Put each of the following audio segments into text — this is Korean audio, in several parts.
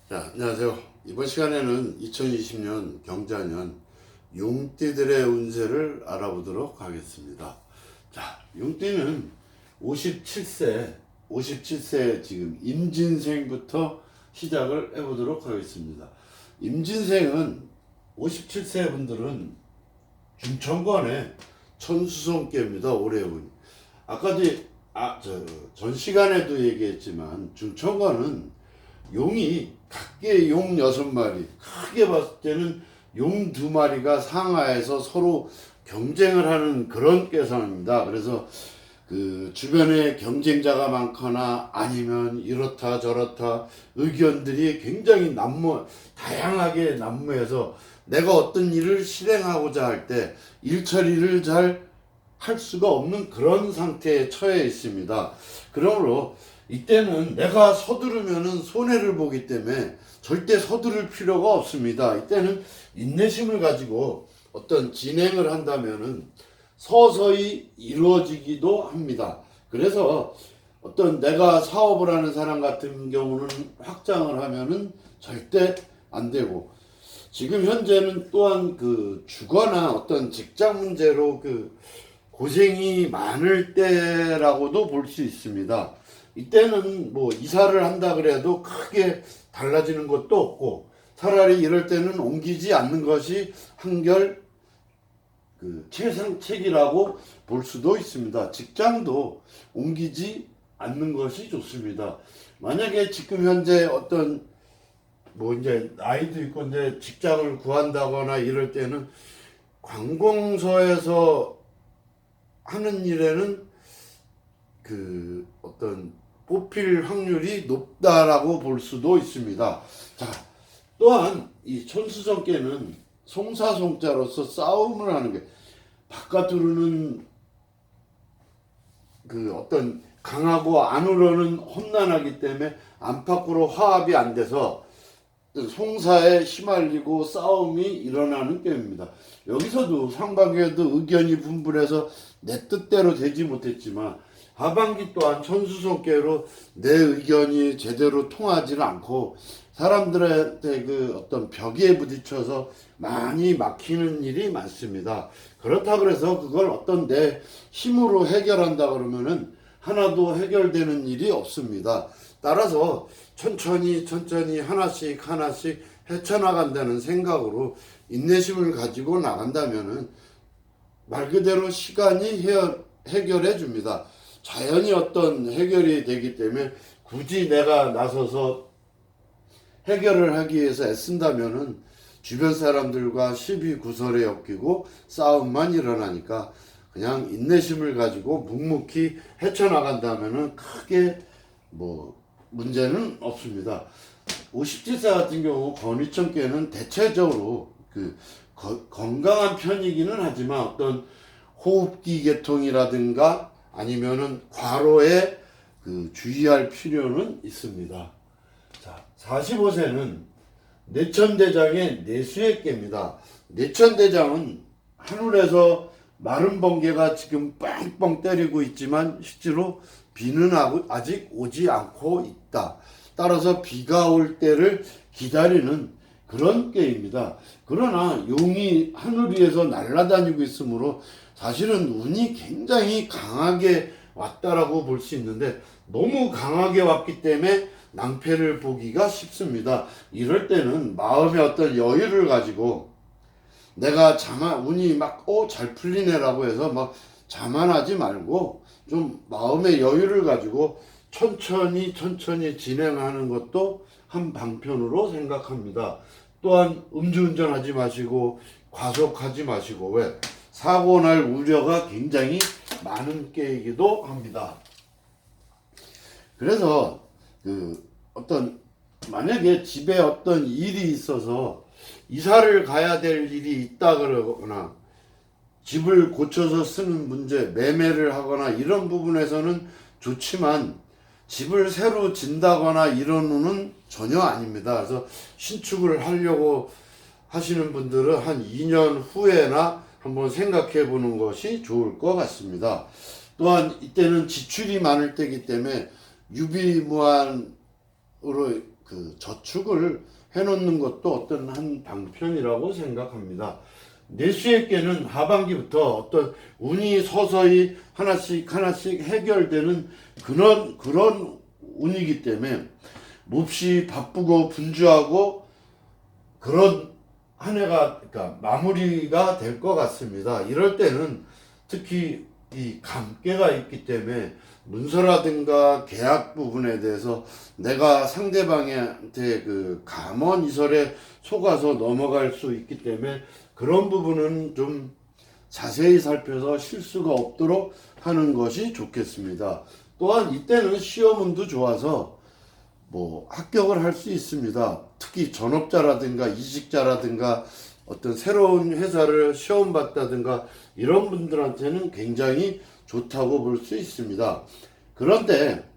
자, 안녕하세요. 이번 시간에는 2020년 경자년 용띠들의 운세를 알아보도록 하겠습니다. 자, 용띠는 57세 지금 임진생부터 시작을 해보도록 하겠습니다. 임진생은 57세 분들은 중천권의 천수성께입니다. 올해 운. 아까 전 시간에도 얘기했지만 중천권은 용이 각계 용 6마리, 크게 봤을 때는 용 2마리가 상하에서 서로 경쟁을 하는 그런 꾀상입니다. 그래서 그 주변에 경쟁자가 많거나 아니면 이렇다 저렇다 의견들이 굉장히 다양하게 난무해서 내가 어떤 일을 실행하고자 할 때 일 처리를 잘 할 수가 없는 그런 상태에 처해 있습니다. 그러므로 이때는 내가 서두르면은 손해를 보기 때문에 절대 서두를 필요가 없습니다. 이때는 인내심을 가지고 어떤 진행을 한다면은 서서히 이루어지기도 합니다. 그래서 어떤 내가 사업을 하는 사람 같은 경우는 확장을 하면은 절대 안 되고, 지금 현재는 또한 그 주거나 어떤 직장 문제로 그 고생이 많을 때라고도 볼 수 있습니다. 이때는 뭐 이사를 한다 그래도 크게 달라지는 것도 없고, 차라리 이럴 때는 옮기지 않는 것이 한결 그 최상책이라고 볼 수도 있습니다. 직장도 옮기지 않는 것이 좋습니다. 만약에 지금 현재 어떤 뭐 이제 나이도 있고 이제 직장을 구한다거나 이럴 때는 관공서에서 하는 일에는 그 어떤 뽑힐 확률이 높다라고 볼 수도 있습니다. 자, 또한 이 천수성께는 송사송자로서 싸움을 하는 게, 바깥으로는 그 어떤 강하고 안으로는 험난하기 때문에 안팎으로 화합이 안 돼서 송사에 휘말리고 싸움이 일어나는 게임입니다. 여기서도 상반기에도 의견이 분분해서 내 뜻대로 되지 못했지만, 하반기 또한 천수성께로 내 의견이 제대로 통하지 않고 사람들한테 그 어떤 벽에 부딪혀서 많이 막히는 일이 많습니다. 그렇다 그래서 그걸 어떤 내 힘으로 해결한다 그러면은 하나도 해결되는 일이 없습니다. 따라서 천천히 하나씩 헤쳐나간다는 생각으로 인내심을 가지고 나간다면은 말 그대로 시간이 해결해 줍니다. 자연히 어떤 해결이 되기 때문에 굳이 내가 나서서 해결을 하기 위해서 애쓴다면은 주변 사람들과 시비 구설에 엮이고 싸움만 일어나니까, 그냥 인내심을 가지고 묵묵히 헤쳐나간다면은 크게 뭐 문제는 없습니다. 57세 같은 경우 건위천께는 대체적으로 그 건강한 편이기는 하지만 어떤 호흡기 계통이라든가 아니면은 과로에 그 주의할 필요는 있습니다. 자, 45세는 내천대장의 내수의 깨입니다. 내천대장은 하늘에서 마른 번개가 지금 뻥뻥 때리고 있지만 실제로 비는 아직 오지 않고 있다. 따라서 비가 올 때를 기다리는 그런 깨입니다. 그러나 용이 하늘 위에서 날아다니고 있으므로 사실은 운이 굉장히 강하게 왔다라고 볼 수 있는데, 너무 강하게 왔기 때문에 낭패를 보기가 쉽습니다. 이럴 때는 마음의 어떤 여유를 가지고 내가 운이 막 잘 풀리네라고 해서 막 자만하지 말고 좀 마음의 여유를 가지고 천천히 진행하는 것도 한 방편으로 생각합니다. 또한 음주운전하지 마시고 과속하지 마시고, 왜? 사고 날 우려가 굉장히 많은 깨이기도 합니다. 그래서 그 어떤 만약에 집에 어떤 일이 있어서 이사를 가야 될 일이 있다 그러거나 집을 고쳐서 쓰는 문제, 매매를 하거나 이런 부분에서는 좋지만, 집을 새로 진다거나 이런 후는 전혀 아닙니다. 그래서 신축을 하려고 하시는 분들은 한 2년 후에나 한번 생각해 보는 것이 좋을 것 같습니다. 또한 이때는 지출이 많을 때이기 때문에 유비무환으로 그 저축을 해놓는 것도 어떤 한 방편이라고 생각합니다. 내수의 깨는 하반기부터 어떤 운이 서서히 하나씩 하나씩 해결되는 그런 운이기 때문에 몹시 바쁘고 분주하고 그런 한 해가 그러니까 마무리가 될 것 같습니다. 이럴 때는 특히 이 감개가 있기 때문에 문서라든가 계약 부분에 대해서 내가 상대방한테 그 감언이설에 속아서 넘어갈 수 있기 때문에 그런 부분은 좀 자세히 살펴서 실수가 없도록 하는 것이 좋겠습니다. 또한 이때는 시험운도 좋아서 뭐 합격을 할 수 있습니다. 특히 전업자라든가 이직자라든가 어떤 새로운 회사를 시험 봤다든가 이런 분들한테는 굉장히 좋다고 볼 수 있습니다. 그런데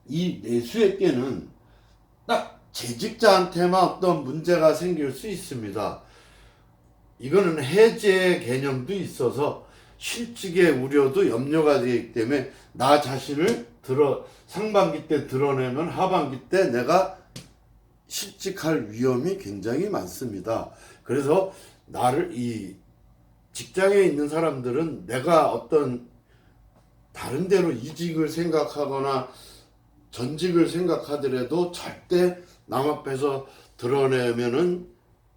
이 내수의 깨는 딱 재직자한테만 어떤 문제가 생길 수 있습니다. 이거는 해제 개념도 있어서 실직의 우려도 염려가 되기 때문에 나 자신을 상반기 때 드러내면 하반기 때 내가 실직할 위험이 굉장히 많습니다. 그래서 이 직장에 있는 사람들은 내가 어떤 다른 데로 이직을 생각하거나 전직을 생각하더라도 절대 남 앞에서 드러내면은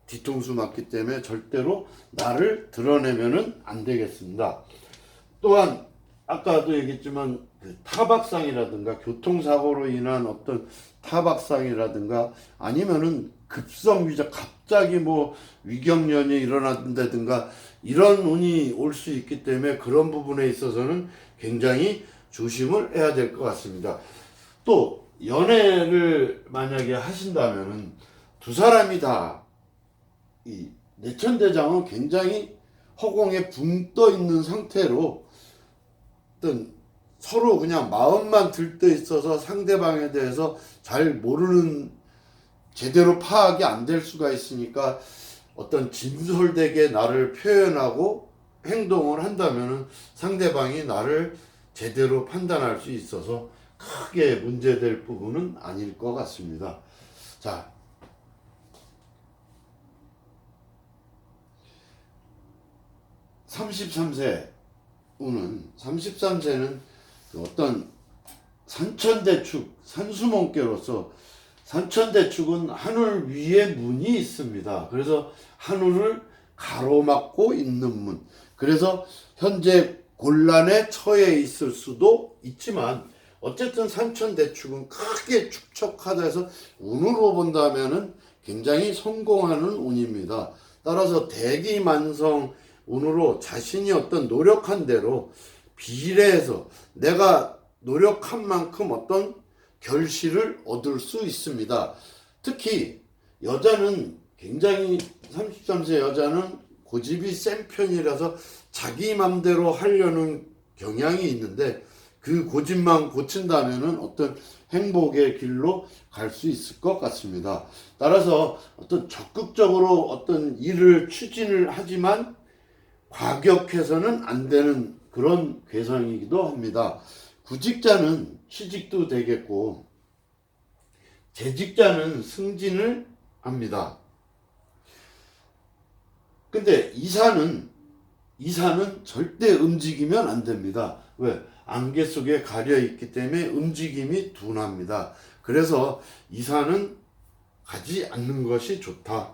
뒤통수 맞기 때문에 절대로 나를 드러내면은 안 되겠습니다. 또한 아까도 얘기했지만 그 타박상이라든가 교통사고로 인한 어떤 타박상이라든가 아니면은 급성위적 갑자기 뭐 위경련이 일어난다든가 이런 운이 올 수 있기 때문에 그런 부분에 있어서는 굉장히 조심을 해야 될 것 같습니다. 또 연애를 만약에 하신다면은 두 사람이 다 이 내천대장은 굉장히 허공에 붕 떠 있는 상태로 어떤 서로 그냥 마음만 들떠 있어서 상대방에 대해서 잘 모르는 제대로 파악이 안 될 수가 있으니까 어떤 진솔되게 나를 표현하고 행동을 한다면 상대방이 나를 제대로 판단할 수 있어서 크게 문제될 부분은 아닐 것 같습니다. 자, 33세 운은 33세는 어떤 산천대축, 산수몽께로서 산천대축은 하늘 위에 문이 있습니다. 그래서 하늘을 가로막고 있는 문. 그래서 현재 곤란에 처해 있을 수도 있지만 어쨌든 산천대축은 크게 축척하다 해서 운으로 본다면은 굉장히 성공하는 운입니다. 따라서 대기만성 운으로 자신이 어떤 노력한 대로 비례해서 내가 노력한 만큼 어떤 결실을 얻을 수 있습니다. 특히 여자는 굉장히 33세 여자는 고집이 센 편이라서 자기 맘대로 하려는 경향이 있는데 그 고집만 고친다면은 어떤 행복의 길로 갈 수 있을 것 같습니다. 따라서 어떤 적극적으로 어떤 일을 추진을 하지만 과격해서는 안 되는 그런 괴상이기도 합니다. 구직자는 취직도 되겠고 재직자는 승진을 합니다. 근데 이사는 절대 움직이면 안 됩니다. 왜? 안개 속에 가려 있기 때문에 움직임이 둔합니다. 그래서 이사는 가지 않는 것이 좋다.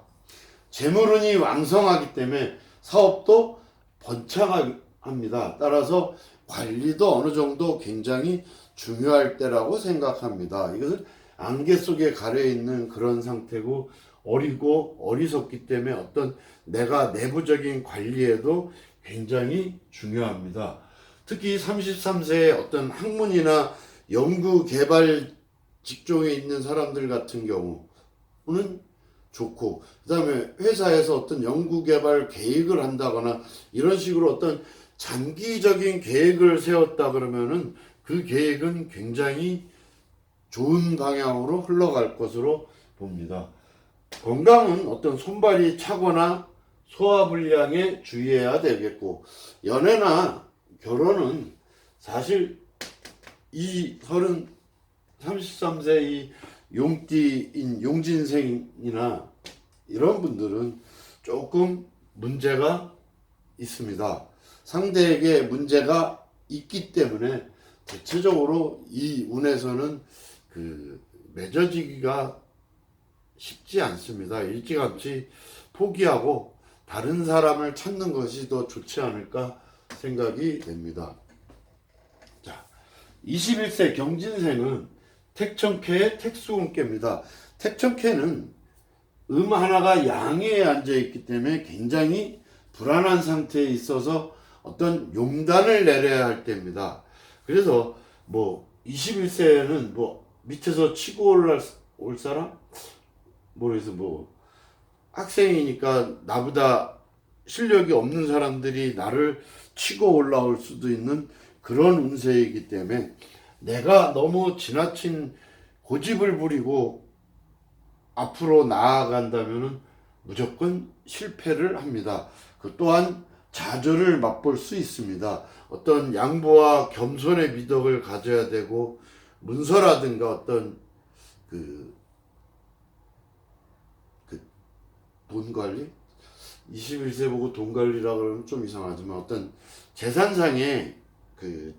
재물운이 왕성하기 때문에 사업도 번창합니다. 따라서 관리도 어느 정도 굉장히 중요할 때라고 생각합니다. 이것은 안개 속에 가려 있는 그런 상태고 어리고 어리석기 때문에 어떤 내가 내부적인 관리에도 굉장히 중요합니다. 특히 33세의 어떤 학문이나 연구 개발 직종에 있는 사람들 같은 경우는 좋고, 그 다음에 회사에서 어떤 연구 개발 계획을 한다거나 이런 식으로 어떤 장기적인 계획을 세웠다 그러면은 그 계획은 굉장히 좋은 방향으로 흘러갈 것으로 봅니다. 건강은 어떤 손발이 차거나 소화불량에 주의해야 되겠고, 연애나 결혼은 사실 이 33세 이 용띠인 용진생이나 이런 분들은 조금 문제가 있습니다. 상대에게 문제가 있기 때문에 대체적으로 이 운에서는 맺어지기가 쉽지 않습니다. 일찌감치 포기하고 다른 사람을 찾는 것이 더 좋지 않을까 생각이 됩니다. 자, 21세 경진생은 택천캐의 택수운께입니다. 택천캐는 하나가 양에 앉아 있기 때문에 굉장히 불안한 상태에 있어서 어떤 용단을 내려야 할 때입니다. 그래서 21세에는 밑에서 치고 올 사람? 모르겠어. 학생이니까 나보다 실력이 없는 사람들이 나를 치고 올라올 수도 있는 그런 운세이기 때문에 내가 너무 지나친 고집을 부리고 앞으로 나아간다면 무조건 실패를 합니다. 그 또한 좌절을 맛볼 수 있습니다. 어떤 양보와 겸손의 미덕을 가져야 되고 문서라든가 어떤 돈 관리? 21세 보고 돈 관리라 그러면 좀 이상하지만 어떤 재산상에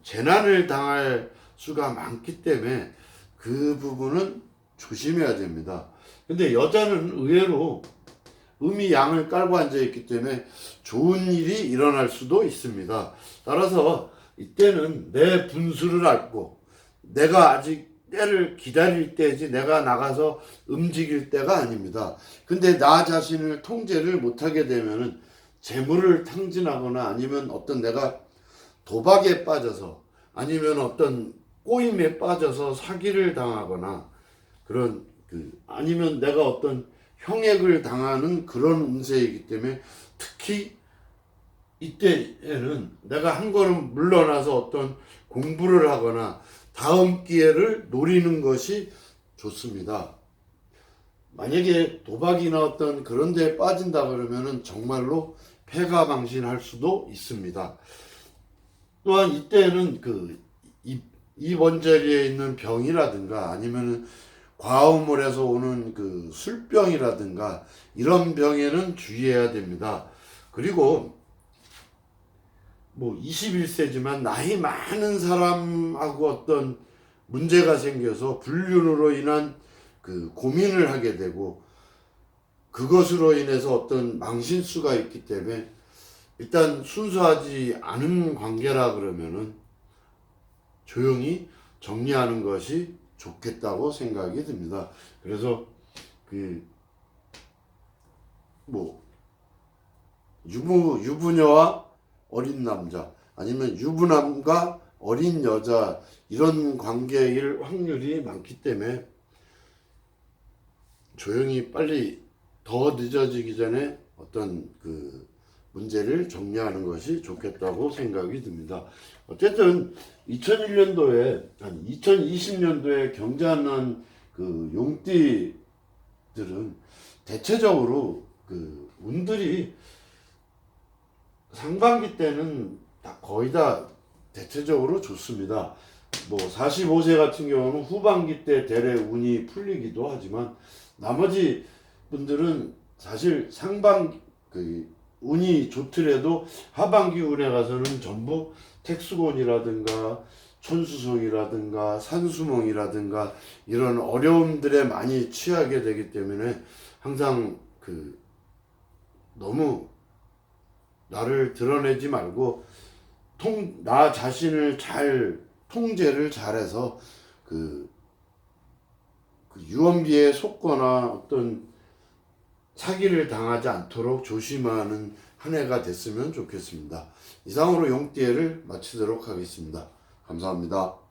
재난을 당할 수가 많기 때문에 그 부분은 조심해야 됩니다. 근데 여자는 의외로 음이 양을 깔고 앉아 있기 때문에 좋은 일이 일어날 수도 있습니다. 따라서 이때는 내 분수를 앓고 내가 아직 때를 기다릴 때지 내가 나가서 움직일 때가 아닙니다. 근데 나 자신을 통제를 못하게 되면은 재물을 탕진하거나 아니면 어떤 내가 도박에 빠져서 아니면 어떤 꼬임에 빠져서 사기를 당하거나 그런 아니면 내가 어떤 형액을 당하는 그런 운세이기 때문에 특히 이때에는 내가 한 걸음 물러나서 어떤 공부를 하거나 다음 기회를 노리는 것이 좋습니다. 만약에 도박이나 어떤 그런 데에 빠진다 그러면은 정말로 패가망신할 수도 있습니다. 또한 이때는 입원자리에 있는 병이라든가 아니면은 과음을 해서 오는 술병이라든가 이런 병에는 주의해야 됩니다. 그리고 21세지만 나이 많은 사람하고 어떤 문제가 생겨서 불륜으로 인한 고민을 하게 되고 그것으로 인해서 어떤 망신수가 있기 때문에 일단 순수하지 않은 관계라 그러면은 조용히 정리하는 것이 좋겠다고 생각이 듭니다. 그래서 유부녀와 어린 남자 아니면 유부남과 어린 여자 이런 관계일 확률이 많기 때문에 조용히 빨리 더 늦어지기 전에 어떤 문제를 정리하는 것이 좋겠다고 생각이 듭니다. 어쨌든 2001년도에 2020년도에 경자난 용띠들은 대체적으로 운들이 상반기 때는 거의 다 대체적으로 좋습니다. 45세 같은 경우는 후반기 때 대래 운이 풀리기도 하지만 나머지 분들은 사실 상반기 운이 좋더라도 하반기 운에 가서는 전부 택수곤이라든가 천수성이라든가 산수몽이라든가 이런 어려움들에 많이 취하게 되기 때문에 항상 너무 나를 드러내지 말고 나 자신을 잘 통제를 잘해서 유언비에 속거나 어떤 사기를 당하지 않도록 조심하는 한 해가 됐으면 좋겠습니다. 이상으로 용띠해를 마치도록 하겠습니다. 감사합니다.